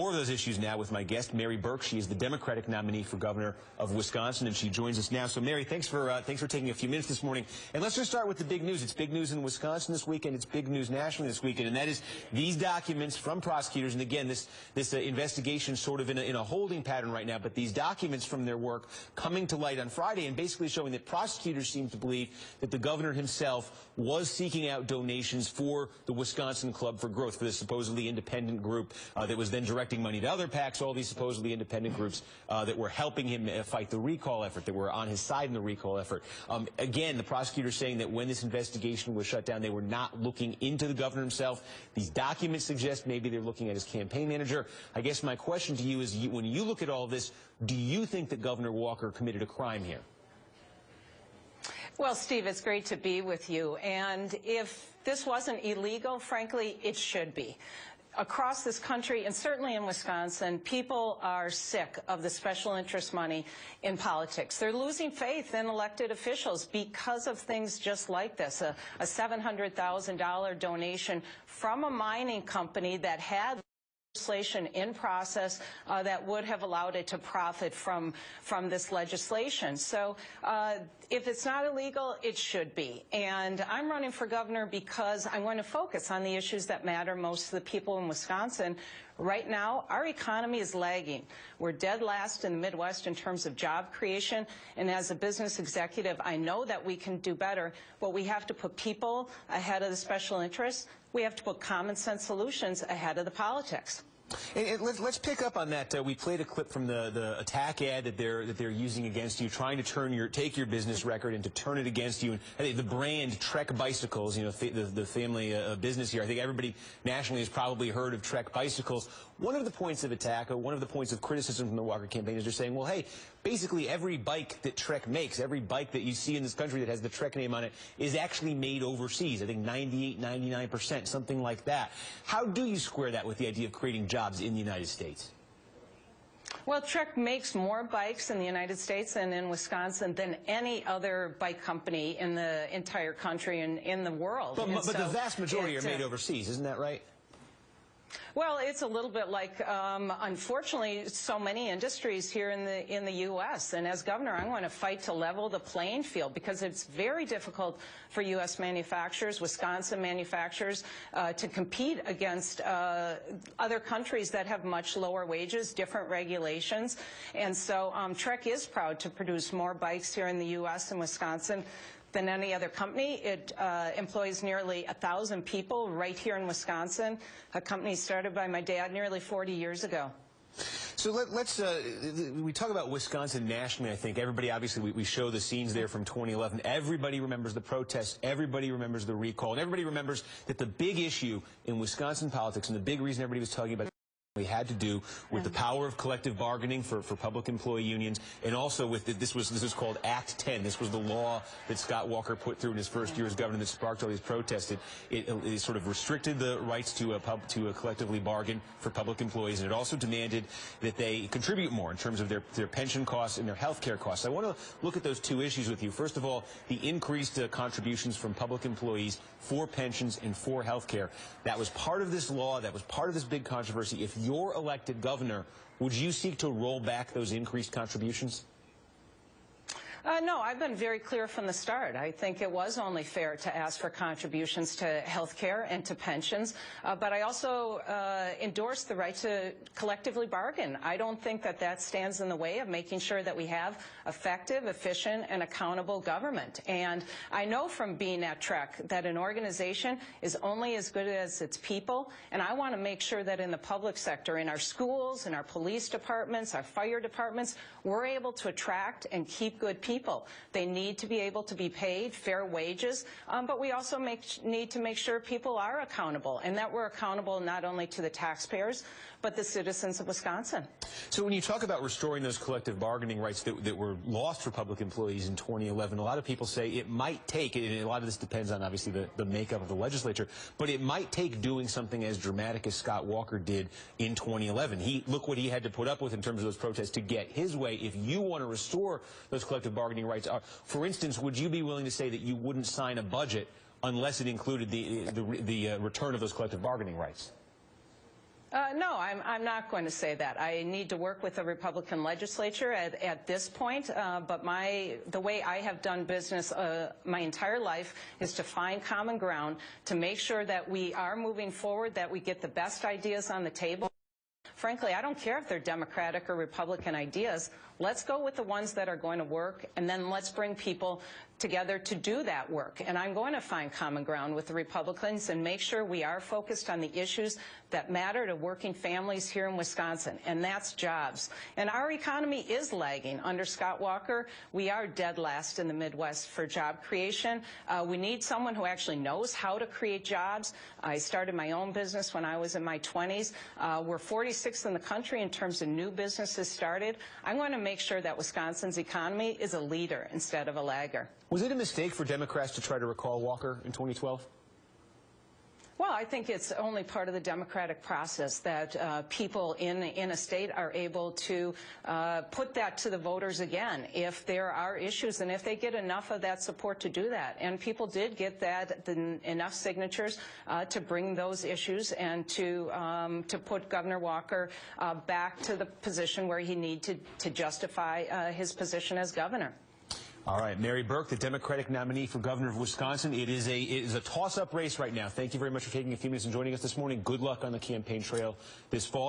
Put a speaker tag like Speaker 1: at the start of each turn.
Speaker 1: More of those issues now with my guest, Mary Burke. She is the Democratic nominee for governor of Wisconsin, and she joins us now. So, Mary, thanks for taking a few minutes this morning. And let's just start with the big news. It's big news in Wisconsin this weekend. It's big news nationally this weekend, and that is these documents from prosecutors. And again, this investigation sort of in a holding pattern right now, but these documents from their work coming to light on Friday and basically showing that prosecutors seem to believe that the governor himself was seeking out donations for the Wisconsin Club for Growth, for this supposedly independent group that was then directing money to other PACs, all these supposedly independent groups that were helping him fight the recall effort, that were on his side in the recall effort. Again, the prosecutors saying that when this investigation was shut down, they were not looking into the governor himself. These documents suggest maybe they're looking at his campaign manager. I guess my question to you is, when you look at all this, do you think that Governor Walker committed a crime here?
Speaker 2: Well, Steve, it's great to be with you. And if this wasn't illegal, frankly, it should be. Across this country, and certainly in Wisconsin, people are sick of the special interest money in politics. They're losing faith in elected officials because of things just like this, a $700,000 donation from a mining company that had legislation in process that would have allowed it to profit from this legislation. So if it's not illegal, it should be. And I'm running for governor because I want to focus on the issues that matter most to the people in Wisconsin. Right now, our economy is lagging. We're dead last in the Midwest in terms of job creation. And as a business executive, I know that we can do better, but we have to put people ahead of the special interests. We have to put common sense solutions ahead of the politics.
Speaker 1: And let's pick up on that. We played a clip from the attack ad that they're using against you, trying to take your business record and to turn it against you. And I think the brand Trek Bicycles, you know, the family business here. I think everybody nationally has probably heard of Trek Bicycles. One of the points of attack, or one of the points of criticism from the Walker campaign, is they're saying, well, hey, basically every bike that Trek makes, every bike that you see in this country that has the Trek name on it, is actually made overseas. I think 98, 99%, something like that. How do you square that with the idea of creating jobs in the United States?
Speaker 2: Well, Trek makes more bikes in the United States and in Wisconsin than any other bike company in the entire country and in the world.
Speaker 1: But the vast majority are made overseas, isn't that right?
Speaker 2: Well, it's a little bit like, unfortunately, so many industries here in the U.S. And as governor, I want to fight to level the playing field because it's very difficult for U.S. manufacturers, Wisconsin manufacturers, to compete against other countries that have much lower wages, different regulations. And so Trek is proud to produce more bikes here in the U.S. and Wisconsin than any other company. It employs nearly 1,000 people right here in Wisconsin, a company started by my dad nearly 40 years ago.
Speaker 1: So we talk about Wisconsin nationally, I think. Everybody, obviously, we show the scenes there from 2011. Everybody remembers the protests. Everybody remembers the recall. And everybody remembers that the big issue in Wisconsin politics, and the big reason everybody was talking about we had to do with the power of collective bargaining for public employee unions, and also with this was called Act 10. This was the law that Scott Walker put through in his first year as governor that sparked all these protests. It sort of restricted the rights to collectively bargain for public employees, and it also demanded that they contribute more in terms of their pension costs and their health care costs. I want to look at those two issues with you. First of all, the increased contributions from public employees for pensions and for health care. That was part of this law. That was part of this big controversy. If you're elected governor, would you seek to roll back those increased contributions?
Speaker 2: No, I've been very clear from the start. I think it was only fair to ask for contributions to health care and to pensions, but I also endorse the right to collectively bargain. I don't think that that stands in the way of making sure that we have effective, efficient, and accountable government. And I know from being at Trek that an organization is only as good as its people, and I want to make sure that in the public sector, in our schools, in our police departments, our fire departments, we're able to attract and keep good people. They need to be able to be paid fair wages, but we also need to make sure people are accountable, and that we're accountable not only to the taxpayers, but the citizens of Wisconsin.
Speaker 1: So when you talk about restoring those collective bargaining rights that were lost for public employees in 2011, a lot of people say it might take, and a lot of this depends on obviously the makeup of the legislature, but it might take doing something as dramatic as Scott Walker did in 2011. Look what he had to put up with in terms of those protests to get his way. If you want to restore those collective bargaining rights, for instance, would you be willing to say that you wouldn't sign a budget unless it included the return of those collective bargaining rights?
Speaker 2: No, I'm not going to say that. I need to work with the Republican legislature at this point, but the way I have done business my entire life is to find common ground, to make sure that we are moving forward, that we get the best ideas on the table. Frankly, I don't care if they're Democratic or Republican ideas. Let's go with the ones that are going to work, and then let's bring people together to do that work. And I'm going to find common ground with the Republicans and make sure we are focused on the issues that matter to working families here in Wisconsin, and that's jobs. And our economy is lagging. Under Scott Walker, we are dead last in the Midwest for job creation. We need someone who actually knows how to create jobs. I started my own business when I was in my 20s. We're 46th in the country in terms of new businesses started. I'm going to make sure that Wisconsin's economy is a leader instead of a lagger.
Speaker 1: Was it a mistake for Democrats to try to recall Walker in 2012?
Speaker 2: Well, I think it's only part of the democratic process that people in a state are able to put that to the voters again if there are issues and if they get enough of that support to do that. And people did get enough signatures to bring those issues and to put Governor Walker back to the position where he needed to justify his position as governor.
Speaker 1: All right, Mary Burke, the Democratic nominee for governor of Wisconsin. It is a toss-up race right now. Thank you very much for taking a few minutes and joining us this morning. Good luck on the campaign trail this fall.